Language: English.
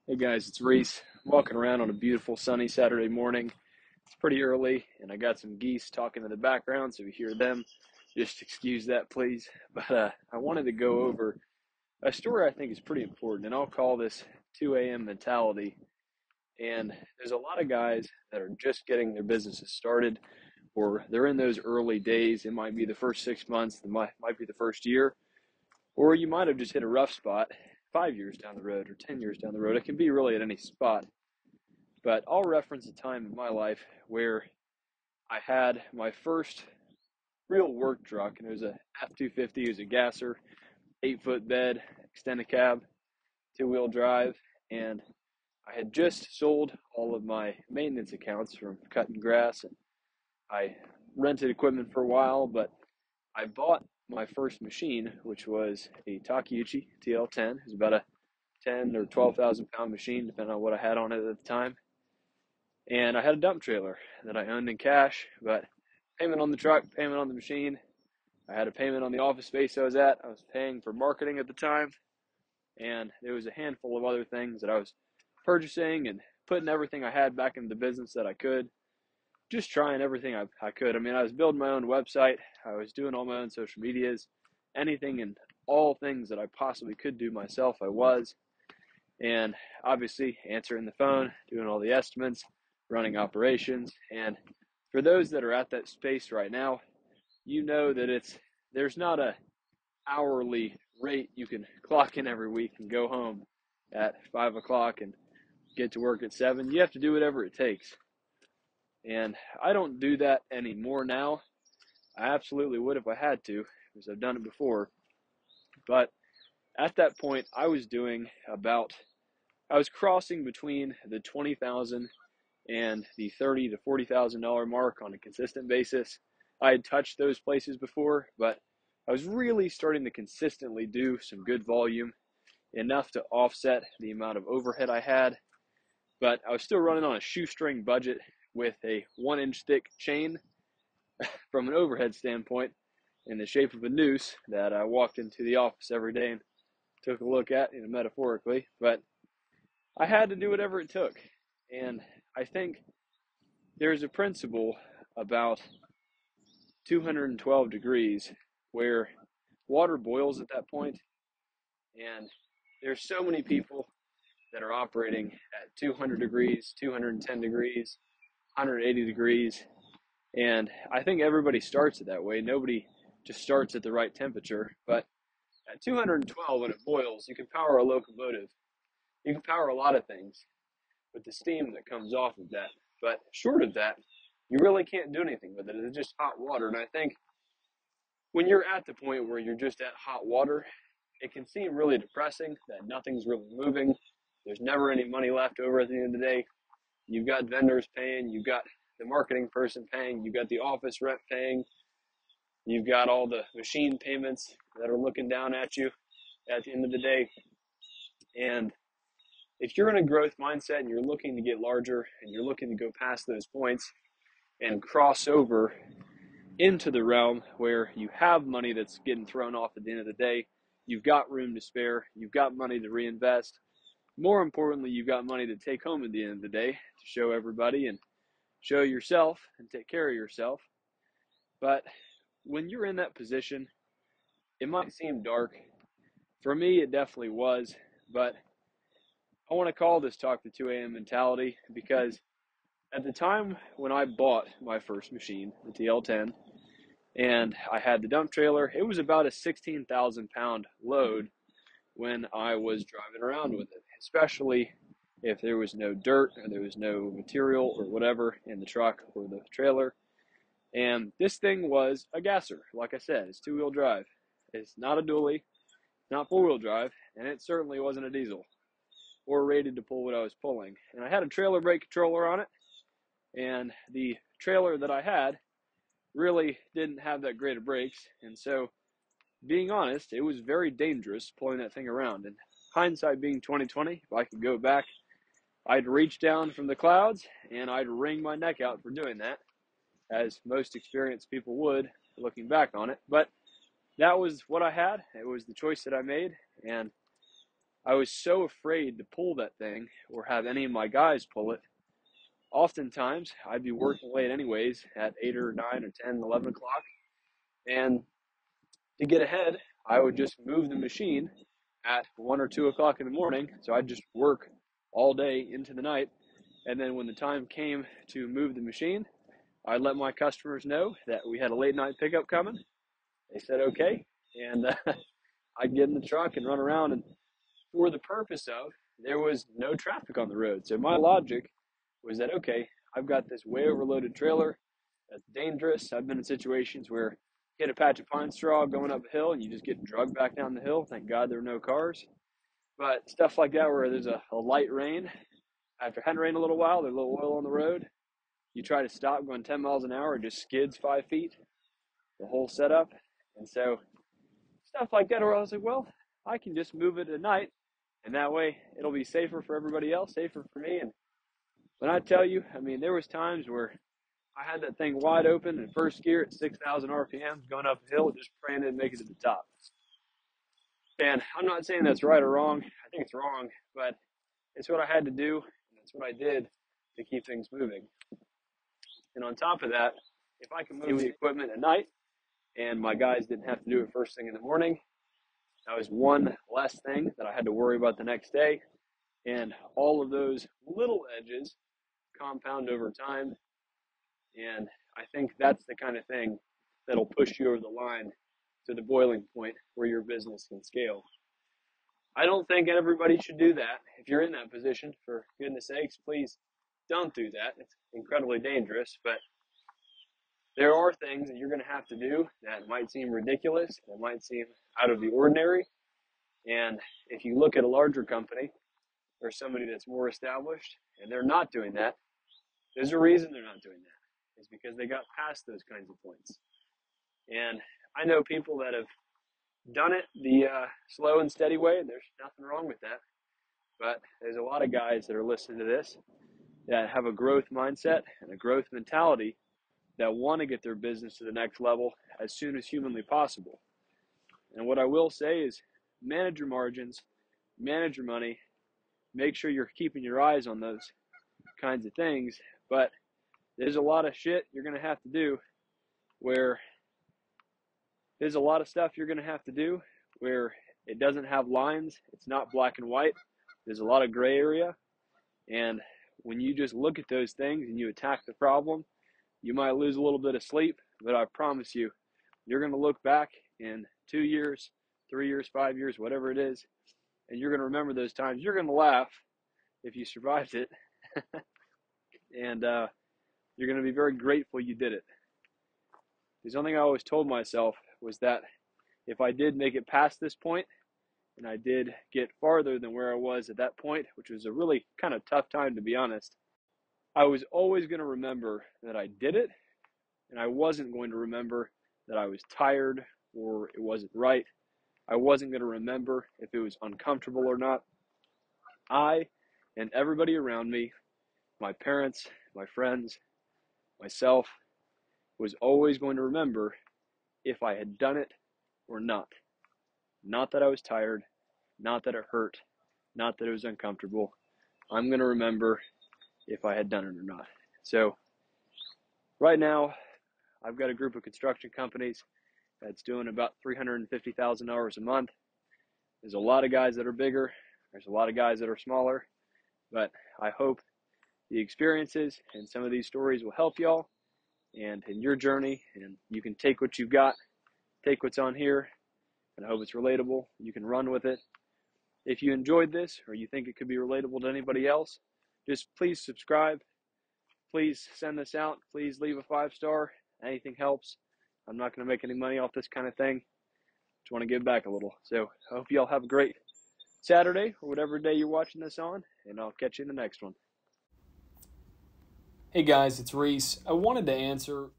Hey guys, it's Reese. I'm walking around on a beautiful sunny Saturday morning. It's pretty early, and I got some geese talking in the background, so if you hear them, just excuse that, please. But I wanted to go over a story I think is pretty important, and I'll call this 2 a.m. mentality. And there's a lot of guys that are just getting their businesses started, or they're in those early days. It might be the first 6 months, it might be the first year, or you might have just hit a rough spot 5 years down the road or 10 years down the road. It can be really at any spot. But I'll reference a time in my life where I had my first real work truck, and it was a F-250. It was a gasser, 8-foot bed, extended cab, two-wheel drive, and I had just sold all of my maintenance accounts from cutting grass, and I rented equipment for a while, but I bought my first machine, which was a Takeuchi TL10. It was about a 10 or 12,000 pound machine, depending on what I had on it at the time. And I had a dump trailer that I owned in cash, but payment on the truck, payment on the machine. I had a payment on the office space I was at. I was paying for marketing at the time, and there was a handful of other things that I was purchasing and putting everything I had back into the business that I could. Just trying everything I could. I mean, I was building my own website. I was doing all my own social medias, anything and all things that I possibly could do myself, I was. And obviously answering the phone, doing all the estimates, running operations. And for those that are at that space right now, you know that there's not a hourly rate you can clock in every week and go home at 5 o'clock and get to work at 7. You have to do whatever it takes. And I don't do that anymore now. I absolutely would if I had to, because I've done it before. But at that point, I was crossing between the 20,000 and the $30,000 to $40,000 mark on a consistent basis. I had touched those places before, but I was really starting to consistently do some good volume, enough to offset the amount of overhead I had. But I was still running on a shoestring budget with a 1-inch thick chain from an overhead standpoint in the shape of a noose that I walked into the office every day and took a look at, metaphorically. But I had to do whatever it took. And I think there's a principle about 212 degrees where water boils at that point, and there's so many people that are operating at 200 degrees, 210 degrees, 180 degrees, and I think everybody starts it that way. Nobody just starts at the right temperature, but at 212 when it boils, you can power a locomotive. You can power a lot of things with the steam that comes off of that. But short of that, you really can't do anything with it. It's just hot water. And I think when you're at the point where you're just at hot water, it can seem really depressing that nothing's really moving. There's never any money left over at the end of the day. You've got vendors paying, you've got the marketing person paying, you've got the office rep paying, you've got all the machine payments that are looking down at you at the end of the day. And if you're in a growth mindset and you're looking to get larger and you're looking to go past those points and cross over into the realm where you have money that's getting thrown off at the end of the day, you've got room to spare, you've got money to reinvest. More importantly, you've got money to take home at the end of the day to show everybody and show yourself and take care of yourself. But when you're in that position, it might seem dark. For me, it definitely was. But I want to call this Talk the 2 a.m. mentality because at the time when I bought my first machine, the TL10, and I had the dump trailer, it was about a 16,000 pound load when I was driving around with it, especially if there was no dirt or there was no material or whatever in the truck or the trailer. And this thing was a gasser. Like I said, it's two-wheel drive. It's not a dually, not four-wheel drive, and it certainly wasn't a diesel or rated to pull what I was pulling. And I had a trailer brake controller on it, and the trailer that I had really didn't have that great of brakes. And so, being honest, it was very dangerous pulling that thing around. And hindsight being 2020, if I could go back, I'd reach down from the clouds and I'd wring my neck out for doing that, as most experienced people would, looking back on it. But that was what I had. It was the choice that I made, and I was so afraid to pull that thing or have any of my guys pull it. Oftentimes, I'd be working late anyways at 8 or 9 or 10, 11 o'clock. And to get ahead, I would just move the machine at 1 or 2 o'clock in the morning. So I'd just work all day into the night. And then when the time came to move the machine, I'd let my customers know that we had a late night pickup coming. They said, okay. And I'd get in the truck and run around, and for the purpose of, there was no traffic on the road. So my logic was that, okay, I've got this way overloaded trailer that's dangerous. I've been in situations where you hit a patch of pine straw going up a hill and you just get drugged back down the hill. Thank God there are no cars. But stuff like that where there's a light rain, after it hadn't rained a little while, there's a little oil on the road. You try to stop going 10 miles an hour, it just skids 5 feet, the whole setup. And so stuff like that where I was like, well, I can just move it at night, and that way it'll be safer for everybody else, safer for me. And when I tell you, I mean, there was times where I had that thing wide open in first gear at 6,000 RPMs going up a hill, just praying to make it to the top. And I'm not saying that's right or wrong. I think it's wrong, but it's what I had to do, and that's what I did to keep things moving. And on top of that, if I can move the equipment at night and my guys didn't have to do it first thing in the morning, that was one less thing that I had to worry about the next day. And all of those little edges compound over time. And I think that's the kind of thing that'll push you over the line to the boiling point where your business can scale. I don't think everybody should do that. If you're in that position, for goodness sakes, please don't do that. It's incredibly dangerous, but there are things that you're going to have to do that might seem ridiculous, that might seem out of the ordinary. And if you look at a larger company or somebody that's more established and they're not doing that, there's a reason they're not doing that. It's because they got past those kinds of points. And I know people that have done it the slow and steady way, and there's nothing wrong with that. But there's a lot of guys that are listening to this that have a growth mindset and a growth mentality that want to get their business to the next level as soon as humanly possible. And what I will say is manage your margins, manage your money, make sure you're keeping your eyes on those kinds of things. But there's a lot of shit you're going to have to do where there's a lot of stuff you're going to have to do where it doesn't have lines. It's not black and white. There's a lot of gray area. And when you just look at those things and you attack the problem, you might lose a little bit of sleep, but I promise you, you're going to look back in 2 years, 3 years, 5 years, whatever it is, and you're going to remember those times. You're going to laugh if you survived it, and you're going to be very grateful you did it. The only thing I always told myself was that if I did make it past this point, and I did get farther than where I was at that point, which was a really kind of tough time to be honest, I was always going to remember that I did it, and I wasn't going to remember that I was tired or it wasn't right. I wasn't going to remember if it was uncomfortable or not. I and everybody around me, my parents, my friends, myself, was always going to remember if I had done it or not. Not that I was tired, not that it hurt, not that it was uncomfortable. I'm going to remember if I had done it or not. So right now, I've got a group of construction companies that's doing about $350,000 a month. There's a lot of guys that are bigger. There's a lot of guys that are smaller. But I hope the experiences and some of these stories will help y'all and in your journey. And you can take what you've got, take what's on here, and I hope it's relatable. You can run with it. If you enjoyed this or you think it could be relatable to anybody else, just please subscribe. Please send this out. Please leave a 5-star. Anything helps. I'm not going to make any money off this kind of thing. Just want to give back a little. So I hope y'all have a great Saturday or whatever day you're watching this on, and I'll catch you in the next one. Hey guys, it's Reese. I wanted to answer